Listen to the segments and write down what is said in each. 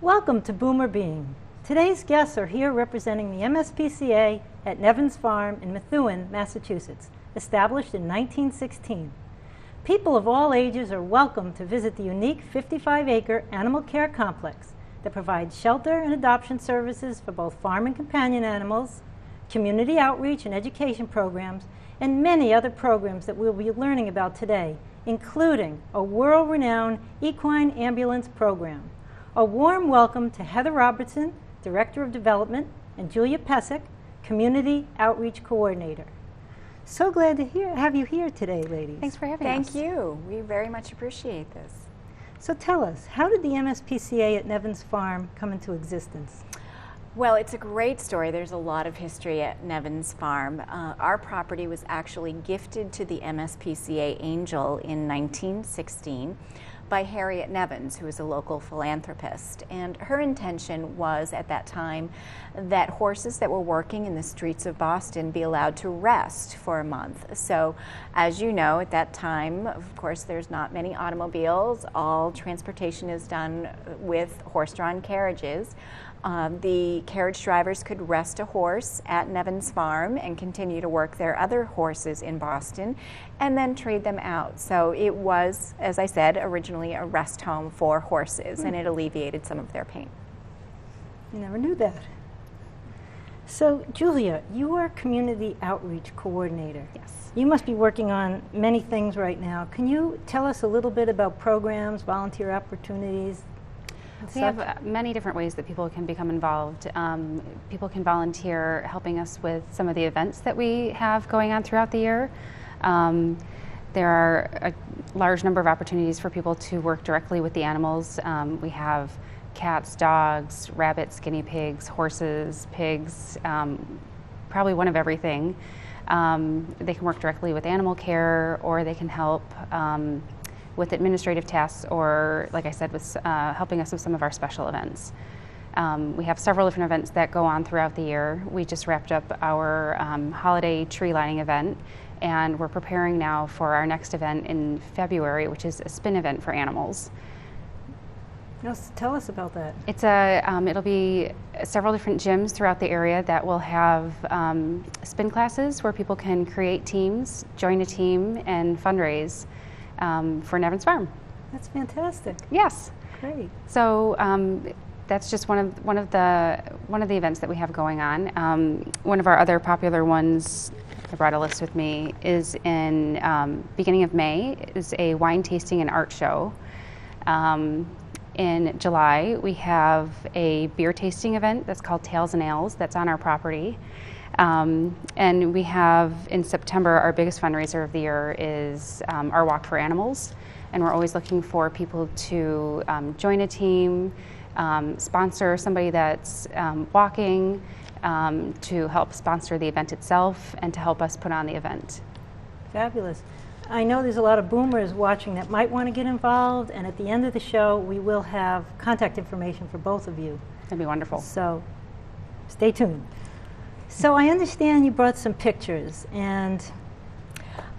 Welcome to Boomer Being. Today's guests are here representing the MSPCA at Nevins Farm in Methuen, Massachusetts, established in 1916. People of all ages are welcome to visit the unique 55-acre animal care complex that provides shelter and adoption services for both farm and companion animals, community outreach and education programs, and many other programs that we'll be learning about today, including a world-renowned equine ambulance program. A warm welcome to Heather Robertson, Director of Development, and Julia Pesek, Community Outreach Coordinator. So glad to have you here today, ladies. Thanks for having us. Thank you. We very much appreciate this. So tell us, how did the MSPCA at Nevins Farm come into existence? Well, it's a great story. There's a lot of history at Nevins Farm. Our property was actually gifted to the MSPCA Angell in 1916 by Harriet Nevins, who was a local philanthropist. And her intention was at that time that horses that were working in the streets of Boston be allowed to rest for a month. So as you know, at that time, of course, there's not many automobiles. All transportation is done with horse-drawn carriages. The carriage drivers could rest a horse at Nevins Farm and continue to work their other horses in Boston and then trade them out. So it was, as I said, originally a rest home for horses, and it alleviated some of their pain. You never knew that. So Julia, you are Community Outreach Coordinator. Yes. You must be working on many things right now. Can you tell us a little bit about programs, volunteer opportunities? We have many different ways that people can become involved. People can volunteer helping us with some of the events that we have going on throughout the year. There are a large number of opportunities for people to work directly with the animals. We have cats, dogs, rabbits, guinea pigs, horses, pigs, probably one of everything. They can work directly with animal care, or they can help with administrative tasks, or, like I said, with helping us with some of our special events. We have several different events that go on throughout the year. We just wrapped up our holiday tree lighting event, and we're preparing now for our next event in February, which is a spin event for animals. Tell us about that. It's it'll be several different gyms throughout the area that will have spin classes where people can create teams, join a team, and fundraise for Nevins Farm. That's fantastic. Yes. Great. So that's just one of the events that we have going on. One of our other popular ones, I brought a list with me, is in beginning of May is a wine tasting and art show. In July we have a beer tasting event that's called Tales and Ales that's on our property. And we have in September, our biggest fundraiser of the year is our Walk for Animals, and we're always looking for people to join a team, sponsor somebody that's walking, to help sponsor the event itself, and to help us put on the event. Fabulous. I know there's a lot of boomers watching that might want to get involved, and at the end of the show we will have contact information for both of you. That'd be wonderful. So stay tuned. So I understand you brought some pictures, and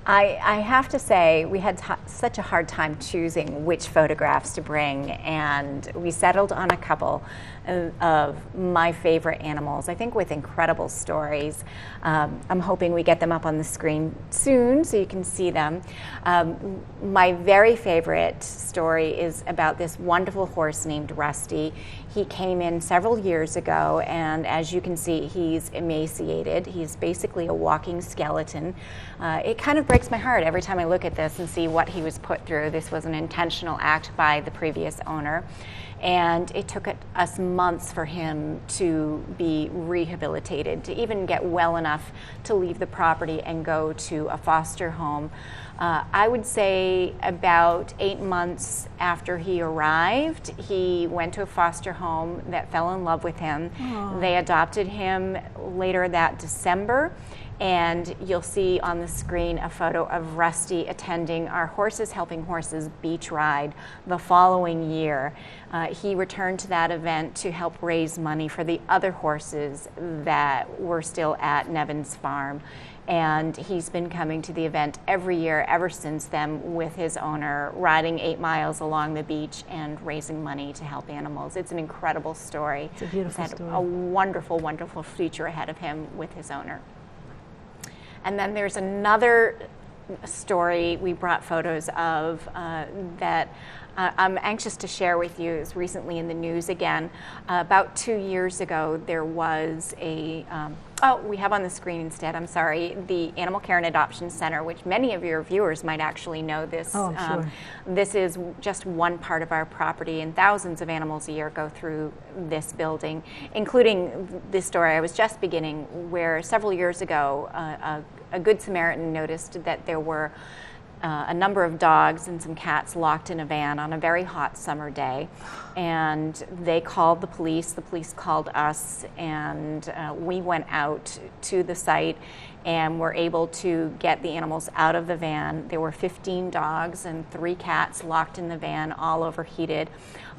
I have to say we had such a hard time choosing which photographs to bring, and we settled on a couple of my favorite animals, I think with incredible stories. I'm hoping we get them up on the screen soon so you can see them. My very favorite story is about this wonderful horse named Rusty. He came in several years ago, and as you can see, he's emaciated. He's basically a walking skeleton. It kind of breaks my heart every time I look at this and see what he was put through. This was an intentional act by the previous owner, and it took us months for him to be rehabilitated, to even get well enough to leave the property and go to a foster home. I would say about 8 months after he arrived, he went to a foster home that fell in love with him. Aww. They adopted him later that December, and you'll see on the screen a photo of Rusty attending our Horses Helping Horses beach ride the following year. He returned to that event to help raise money for the other horses that were still at Nevins Farm. And he's been coming to the event every year ever since then with his owner, riding 8 miles along the beach and raising money to help animals. It's an incredible story. It's a beautiful He's had story. a wonderful, wonderful future ahead of him with his owner. And then there's another story we brought photos of that I'm anxious to share with you. It's recently in the news again. About 2 years ago, there was a, we have on the screen instead, I'm sorry, the Animal Care and Adoption Center, which many of your viewers might actually know this. Oh, I'm sure. This is just one part of our property, and thousands of animals a year go through this building, including this story I was just beginning, where several years ago, a Good Samaritan noticed that there were a number of dogs and some cats locked in a van on a very hot summer day, and they called the police called us, and we went out to the site and were able to get the animals out of the van. There were 15 dogs and 3 cats locked in the van, all overheated.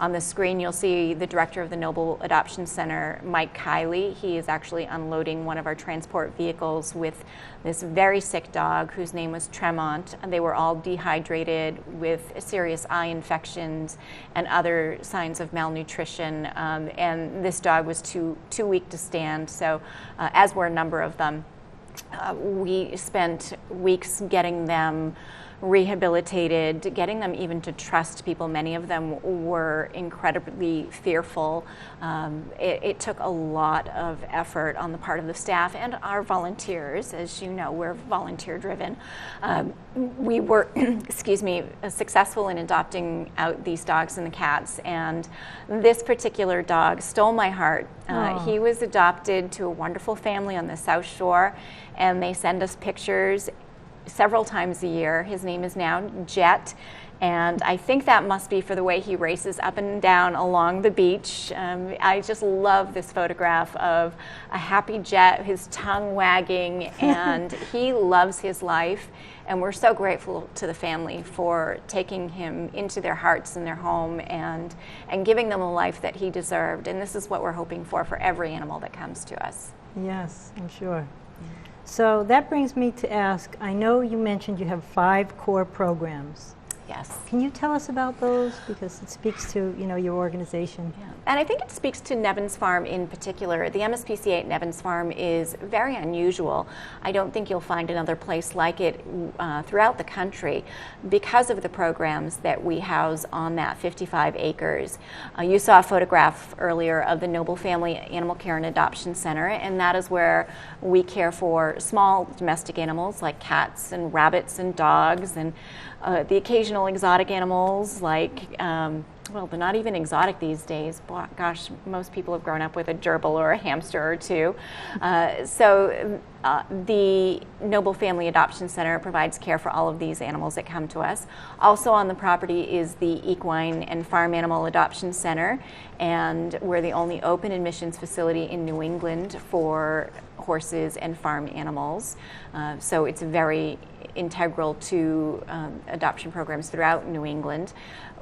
On the screen you'll see the director of the Noble Adoption Center, Mike Kiley. He is actually unloading one of our transport vehicles with this very sick dog whose name was Tremont. And they were all dehydrated with serious eye infections and other signs of malnutrition. And this dog was too weak to stand, so as were a number of them. We spent weeks getting them rehabilitated, getting them even to trust people. Many of them were incredibly fearful. It took a lot of effort on the part of the staff and our volunteers. As you know, we're volunteer driven. We were, successful in adopting out these dogs and the cats, and this particular dog stole my heart. He was adopted to a wonderful family on the South Shore, and they send us pictures several times a year. His name is now Jet, and I think that must be for the way he races up and down along the beach. I just love this photograph of a happy Jet, his tongue wagging, and he loves his life, and we're so grateful to the family for taking him into their hearts and their home and giving them a life that he deserved. And this is what we're hoping for every animal that comes to us. Yes, I'm sure. So that brings me to ask, I know you mentioned you have 5 core programs. Yes. Can you tell us about those? Because it speaks to, your organization. Yeah. And I think it speaks to Nevins Farm in particular. The MSPCA at Nevins Farm is very unusual. I don't think you'll find another place like it throughout the country because of the programs that we house on that 55 acres. You saw a photograph earlier of the Noble Family Animal Care and Adoption Center, and that is where we care for small domestic animals like cats and rabbits and dogs, and the occasional exotic animals like, well, they're not even exotic these days. Gosh, most people have grown up with a gerbil or a hamster or two. So the Noble Family Adoption Center provides care for all of these animals that come to us. Also on the property is the Equine and Farm Animal Adoption Center, and we're the only open admissions facility in New England for horses and farm animals. So it's very integral to adoption programs throughout New England.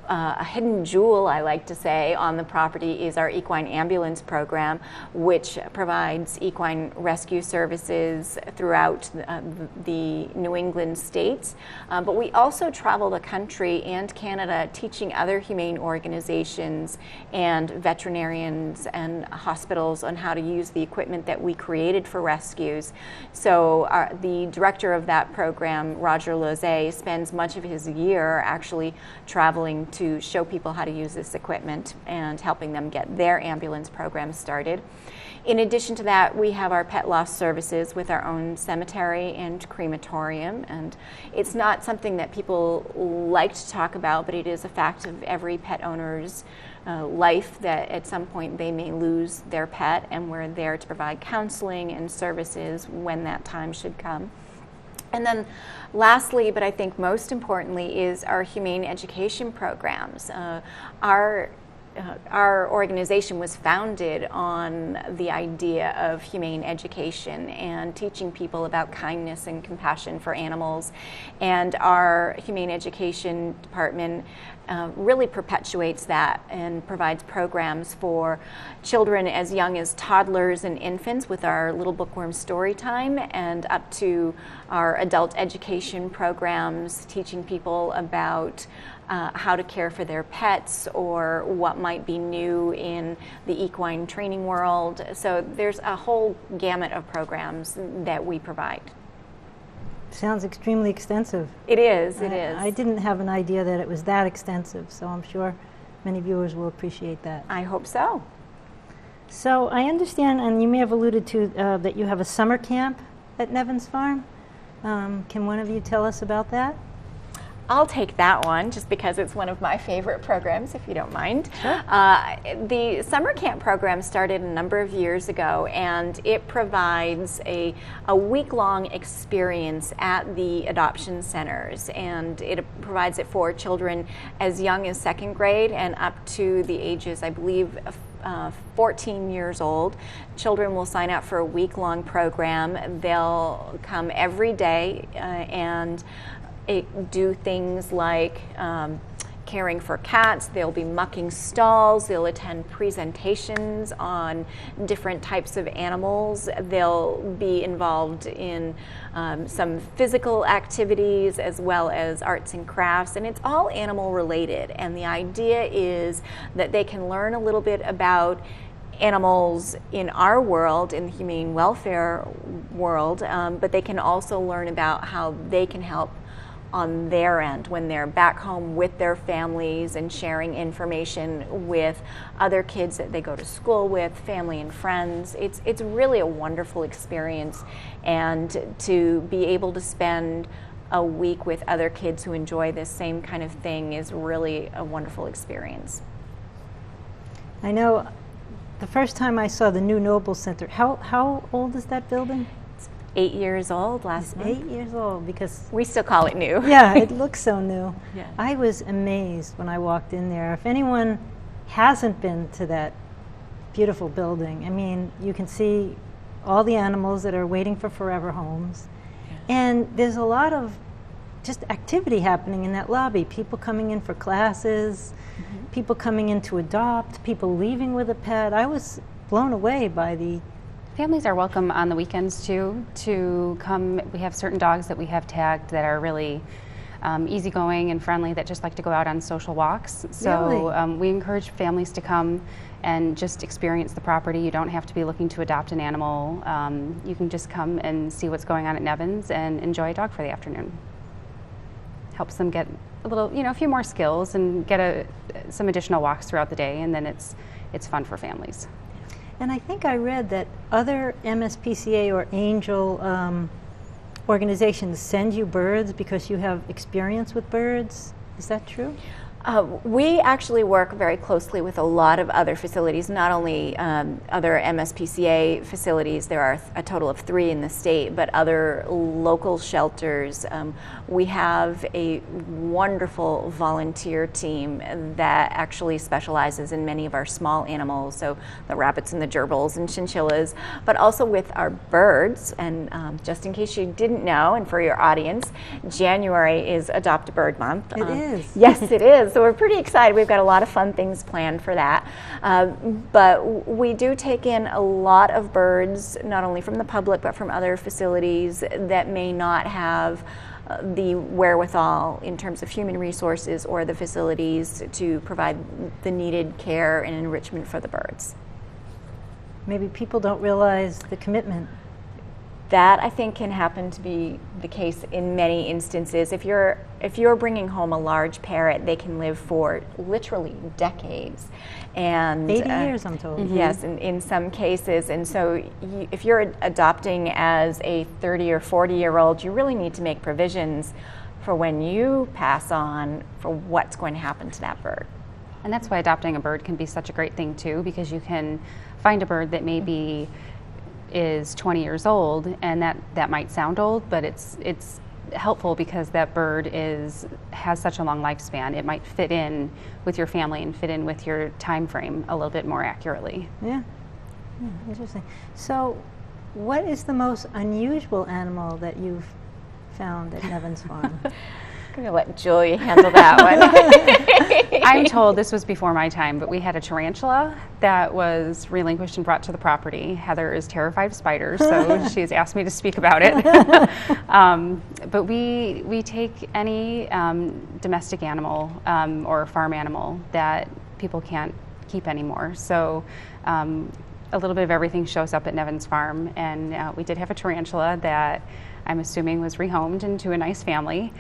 A hidden jewel, I like to say, on the property is our equine ambulance program, which provides equine rescue services throughout the New England states. But we also travel the country and Canada teaching other humane organizations and veterinarians and hospitals on how to use the equipment that we created for rescues. So the director of that program, Roger Lozay, spends much of his year actually traveling to show people how to use this equipment and helping them get their ambulance program started. In addition to that, we have our pet loss services with our own cemetery and crematorium, and it's not something that people like to talk about, but it is a fact of every pet owner's life that at some point they may lose their pet, and we're there to provide counseling and services when that time should come. And then lastly, but I think most importantly, is our humane education programs. Our our organization was founded on the idea of humane education and teaching people about kindness and compassion for animals. And our humane education department really perpetuates that and provides programs for children as young as toddlers and infants with our Little Bookworm Story Time, and up to our adult education programs, teaching people about how to care for their pets or what might be new in the equine training world. So there's a whole gamut of programs that we provide. Sounds extremely extensive. It is, it is. I didn't have an idea that it was that extensive, so I'm sure many viewers will appreciate that. I hope so. So I understand, and you may have alluded to, that you have a summer camp at Nevins Farm. Can one of you tell us about that? I'll take that one just because it's one of my favorite programs, if you don't mind. Sure. The summer camp program started a number of years ago, and it provides a week-long experience at the adoption centers, and it provides it for children as young as second grade and up to the ages, I believe, 14 years old. Children will sign up for a week-long program. They'll come every day and do things like caring for cats. They'll be mucking stalls. They'll attend presentations on different types of animals. They'll be involved in some physical activities as well as arts and crafts, and it's all animal related. And the idea is that they can learn a little bit about animals in our world, in the humane welfare world, but they can also learn about how they can help on their end when they're back home with their families and sharing information with other kids that they go to school with, family and friends. It's really a wonderful experience, and to be able to spend a week with other kids who enjoy this same kind of thing is really a wonderful experience. I know the first time I saw the new Noble Center, how old is that building? 8 years old last month. 8 years old, because we still call it new. Yeah, it looks so new. Yeah. I was amazed when I walked in there. If anyone hasn't been to that beautiful building, I mean, you can see all the animals that are waiting for forever homes. Yeah. And there's a lot of just activity happening in that lobby. People coming in for classes, people coming in to adopt, people leaving with a pet. I was blown away by the... Families are welcome on the weekends too to come. We have certain dogs that we have tagged that are really easygoing and friendly, that just like to go out on social walks. So really? We encourage families to come and just experience the property. You don't have to be looking to adopt an animal. You can just come and see what's going on at Nevins and enjoy a dog for the afternoon. Helps them get a little, a few more skills and get some additional walks throughout the day, and then it's fun for families. And I think I read that other MSPCA or Angell organizations send you birds because you have experience with birds. Is that true? We actually work very closely with a lot of other facilities, not only other MSPCA facilities. There are a total of 3 in the state, but other local shelters. We have a wonderful volunteer team that actually specializes in many of our small animals, so the rabbits and the gerbils and chinchillas, but also with our birds. And just in case you didn't know, and for your audience, January is Adopt a Bird Month. It is. Yes, it is. So we're pretty excited. We've got a lot of fun things planned for that. But we do take in a lot of birds, not only from the public, but from other facilities that may not have the wherewithal in terms of human resources or the facilities to provide the needed care and enrichment for the birds. Maybe people don't realize the commitment. That, I think, can happen to be the case in many instances. If you're bringing home a large parrot, they can live for literally decades. And 80 years, I'm told. Yes, in some cases. And so if you're adopting as a 30 or 40-year-old, you really need to make provisions for when you pass on for what's going to happen to that bird. And that's why adopting a bird can be such a great thing too, because you can find a bird that maybe is 20 years old, and that might sound old, but it's helpful because that bird has such a long lifespan. It might fit in with your family and fit in with your time frame a little bit more accurately. Yeah, interesting. So what is the most unusual animal that you've found at Nevins Farm? I'm going to let Julia handle that one. I'm told this was before my time, but we had a tarantula that was relinquished and brought to the property. Heather is terrified of spiders, so she's asked me to speak about it. But we take any domestic animal or farm animal that people can't keep anymore. So a little bit of everything shows up at Nevins Farm, and we did have a tarantula that I'm assuming was rehomed into a nice family.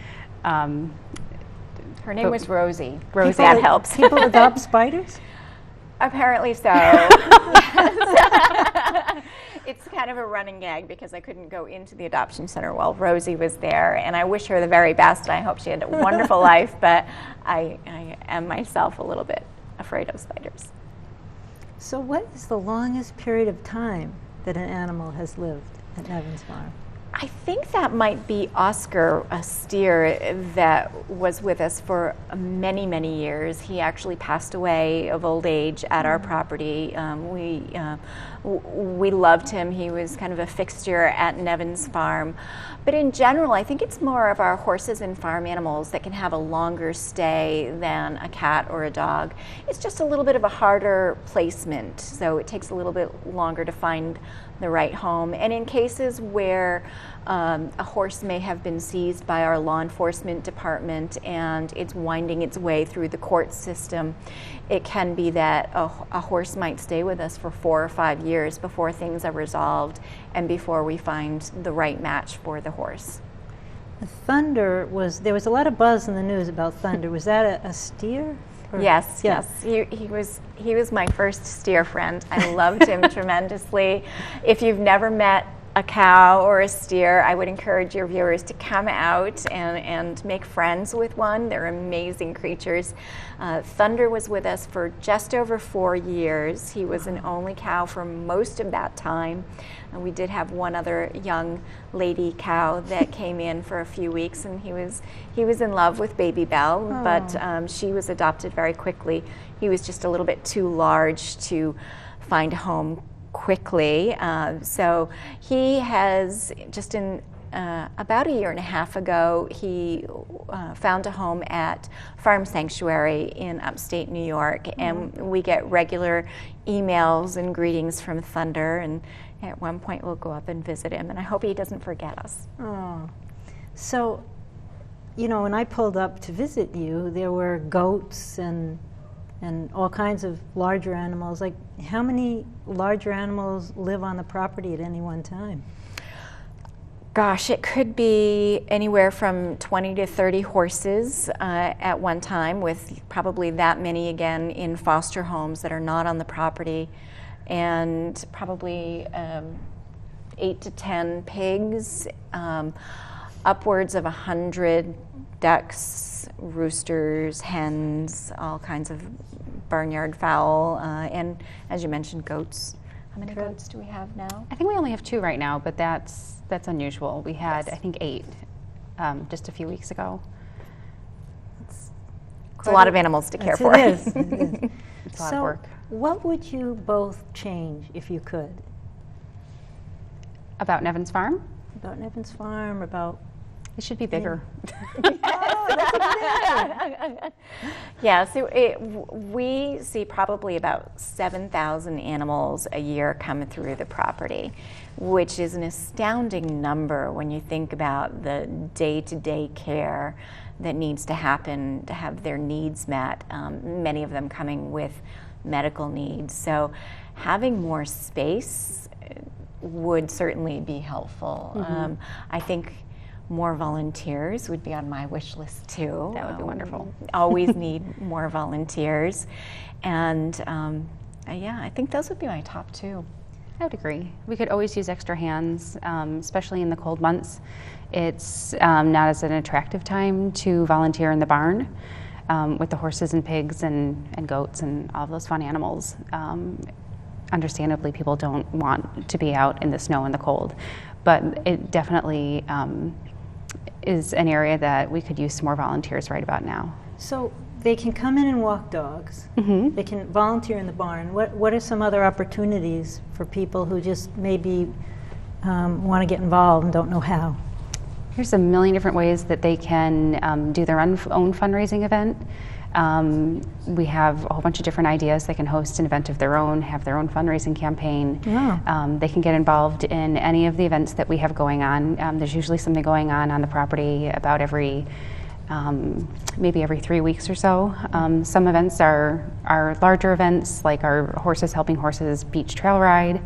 Her name was Rosie. Rosie. That helps. People adopt spiders? Apparently so. It's kind of a running gag because I couldn't go into the adoption center while Rosie was there, and I wish her the very best. I hope she had a wonderful life, but I am myself a little bit afraid of spiders. So what is the longest period of time that an animal has lived at Nevins Farm? I think that might be Oscar, a steer that was with us for many, many years. He actually passed away of old age at our property. We loved him. He was kind of a fixture at Nevins Farm. But in general, I think it's more of our horses and farm animals that can have a longer stay than a cat or a dog. It's just a little bit of a harder placement, so it takes a little bit longer to find the right home. And in cases where a horse may have been seized by our law enforcement department and it's winding its way through the court system, it can be that a horse might stay with us for 4 or 5 years before things are resolved and before we find the right match for the horse. Thunder there was a lot of buzz in the news about Thunder. Was that a steer? Yes, yes. He was my first steer friend. I loved him tremendously. If you've never met a cow or a steer, I would encourage your viewers to come out and make friends with one. They're amazing creatures. Thunder was with us for just over 4 years. He was an only cow for most of that time. And we did have one other young lady cow that came in for a few weeks, and he was in love with Baby Belle, but she was adopted very quickly. He was just a little bit too large to find a home quickly. So he has just in about 1.5 years ago, he found a home at Farm Sanctuary in upstate New York, and we get regular emails and greetings from Thunder, and at one point we'll go up and visit him, and I hope he doesn't forget us. Oh, so, you know, when I pulled up to visit you, there were goats and all kinds of larger animals. Like, how many larger animals live on the property at any one time? Gosh, it could be anywhere from 20 to 30 horses at one time, with probably that many again in foster homes that are not on the property, and probably 8 to 10 pigs, upwards of 100 ducks, roosters, hens, all kinds of barnyard fowl, and as you mentioned, goats. How many goats do we have now? I think we only have 2 right now, but that's unusual. We had, I think, 8 just a few weeks ago. It's a lot of animals to care for. It is. It is. It's a lot of work. What would you both change if you could? About Nevins Farm? About Nevins Farm, about... It should be bigger. Yes, we see probably about 7,000 animals a year coming through the property, which is an astounding number when you think about the day-to-day care that needs to happen to have their needs met, many of them coming with medical needs. So having more space would certainly be helpful. Mm-hmm. I think more volunteers would be on my wish list too. That would be wonderful. Always need more volunteers. And yeah, I think those would be my top 2. I would agree. We could always use extra hands, especially in the cold months. It's not as an attractive time to volunteer in the barn with the horses and pigs and goats and all of those fun animals. Understandably, people don't want to be out in the snow and the cold, but it definitely is an area that we could use some more volunteers right about now. So they can come in and walk dogs. Mm-hmm. They can volunteer in the barn. What are some other opportunities for people who just maybe want to get involved and don't know how? There's a million different ways that they can do their own fundraising event. We have a whole bunch of different ideas. They can host an event of their own, have their own fundraising campaign. Oh. They can get involved in any of the events that we have going on. There's usually something going on the property about maybe every 3 weeks or so. Some events are larger events, like our Horses Helping Horses beach trail ride.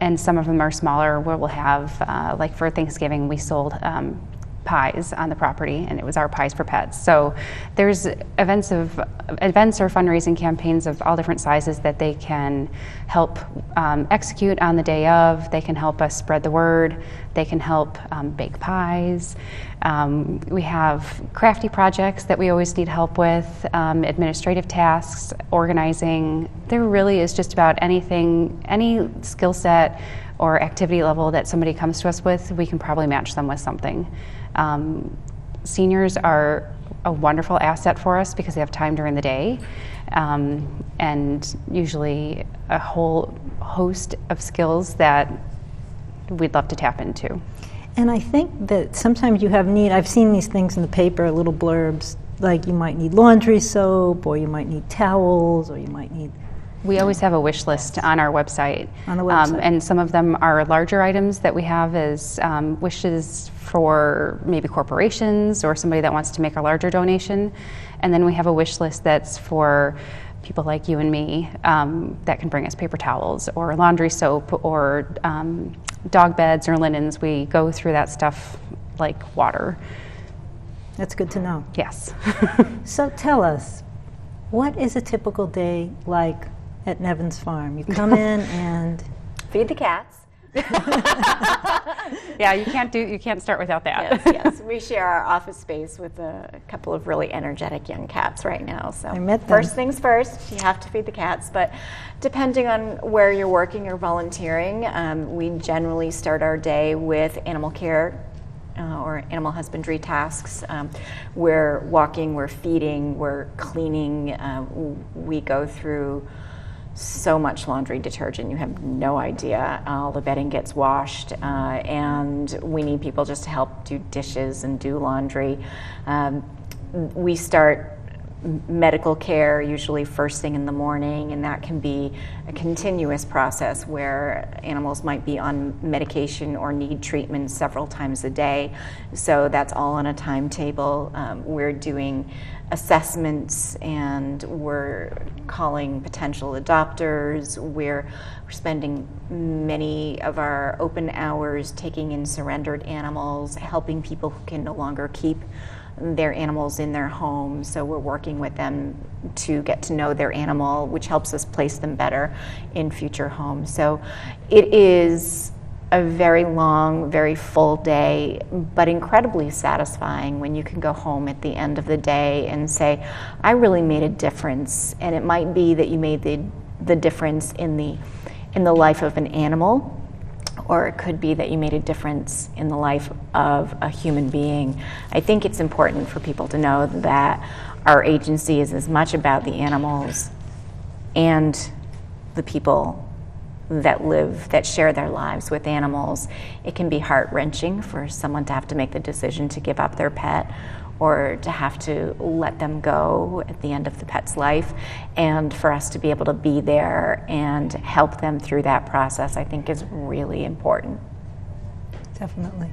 And some of them are smaller, where we'll have, like for Thanksgiving, we sold pies on the property, and it was our Pies for Pets. So there's events or fundraising campaigns of all different sizes that they can help execute on the day of. They can help us spread the word. They can help bake pies. We have crafty projects that we always need help with, administrative tasks, organizing. There really is just about anything, any skill set or activity level that somebody comes to us with, we can probably match them with something. Seniors are a wonderful asset for us because they have time during the day, and usually a whole host of skills that we'd love to tap into. And I think that sometimes you have need, I've seen these things in the paper, little blurbs, like you might need laundry soap, or you might need towels, or you might need... We always have a wish list on our website. On the website. And some of them are larger items that we have as wishes for maybe corporations or somebody that wants to make a larger donation. And then we have a wish list that's for people like you and me that can bring us paper towels or laundry soap or dog beds or linens. We go through that stuff like water. That's good to know. Yes. So tell us, what is a typical day like at Nevins Farm? You come in and feed the cats. Yeah, you can't start without that. Yes. We share our office space with a couple of really energetic young cats right now. So I met them. First things first, you have to feed the cats. But depending on where you're working or volunteering, we generally start our day with animal care or animal husbandry tasks. We're walking, we're feeding, we're cleaning. We go through so much laundry detergent, you have no idea. All the bedding gets washed, and we need people just to help do dishes and do laundry. We start medical care usually first thing in the morning, and that can be a continuous process where animals might be on medication or need treatment several times a day. So that's all on a timetable. We're doing assessments, and we're calling potential adopters. We're spending many of our open hours taking in surrendered animals, helping people who can no longer keep their animals in their home. So we're working with them to get to know their animal, which helps us place them better in future homes. So it is a very long, very full day, but incredibly satisfying when you can go home at the end of the day and say, I really made a difference. And it might be that you made the difference in the life of an animal, or it could be that you made a difference in the life of a human being. I think it's important for people to know that our agency is as much about the animals and the people that share their lives with animals. It can be heart-wrenching for someone to have to make the decision to give up their pet or to have to let them go at the end of the pet's life. And for us to be able to be there and help them through that process, I think is really important. Definitely.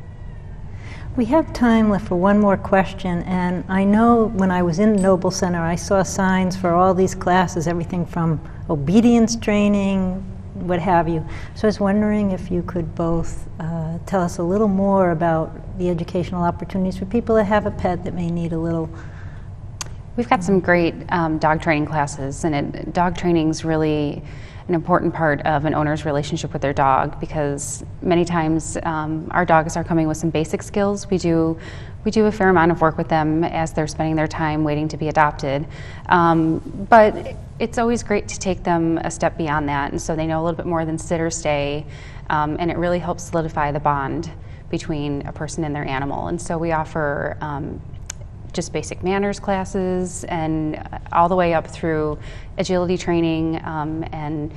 We have time left for one more question, and I know when I was in the Noble Center, I saw signs for all these classes, everything from obedience training, what have you. So I was wondering if you could both tell us a little more about the educational opportunities for people that have a pet that may need a little. We've got some great dog training classes, and dog training is really an important part of an owner's relationship with their dog, because many times our dogs are coming with some basic skills. We do a fair amount of work with them as they're spending their time waiting to be adopted. But it's always great to take them a step beyond that, and so they know a little bit more than sit or stay, and it really helps solidify the bond between a person and their animal. And so we offer just basic manners classes, and all the way up through agility training and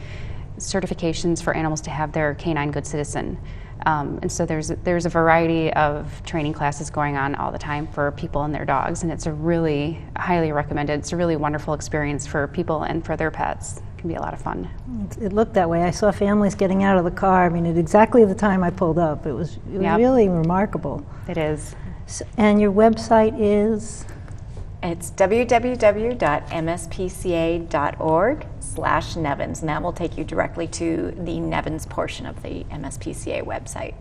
certifications for animals to have their canine good citizen. And so there's a variety of training classes going on all the time for people and their dogs, and it's a really highly recommended. It's a really wonderful experience for people and for their pets. It can be a lot of fun. It looked that way. I saw families getting out of the car. I mean, at exactly the time I pulled up. It was Yep. really remarkable. It is. So, and your website is? It's www.mspca.org/Nevins, and that will take you directly to the Nevins portion of the MSPCA website.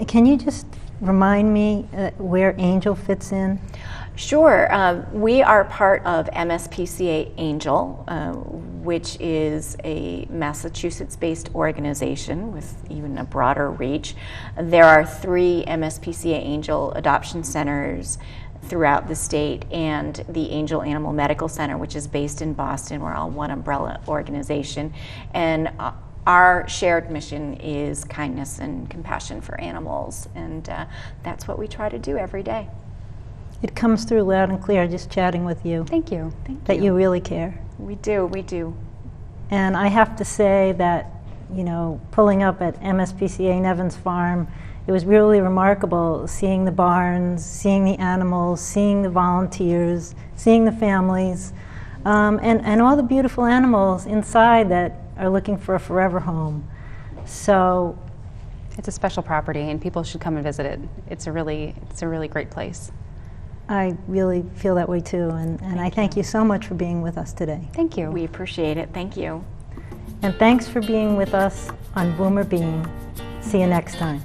Can you just remind me where Angell fits in? Sure. We are part of MSPCA Angell, which is a Massachusetts-based organization with even a broader reach. There are 3 MSPCA Angell adoption centers throughout the state, and the Angell Animal Medical Center, which is based in Boston. We're all one umbrella organization, and our shared mission is kindness and compassion for animals, and that's what we try to do every day. It comes through loud and clear just chatting with you. Thank you. That you really care. We do, we do. And I have to say that, you know, pulling up at MSPCA Nevins Farm, it was really remarkable seeing the barns, seeing the animals, seeing the volunteers, seeing the families, and all the beautiful animals inside that are looking for a forever home. So It's a special property, and people should come and visit it. It's a really great place. I really feel that way too, and I thank you so much for being with us today. Thank you. We appreciate it. Thank you. And thanks for being with us on Boomer Being. See you next time.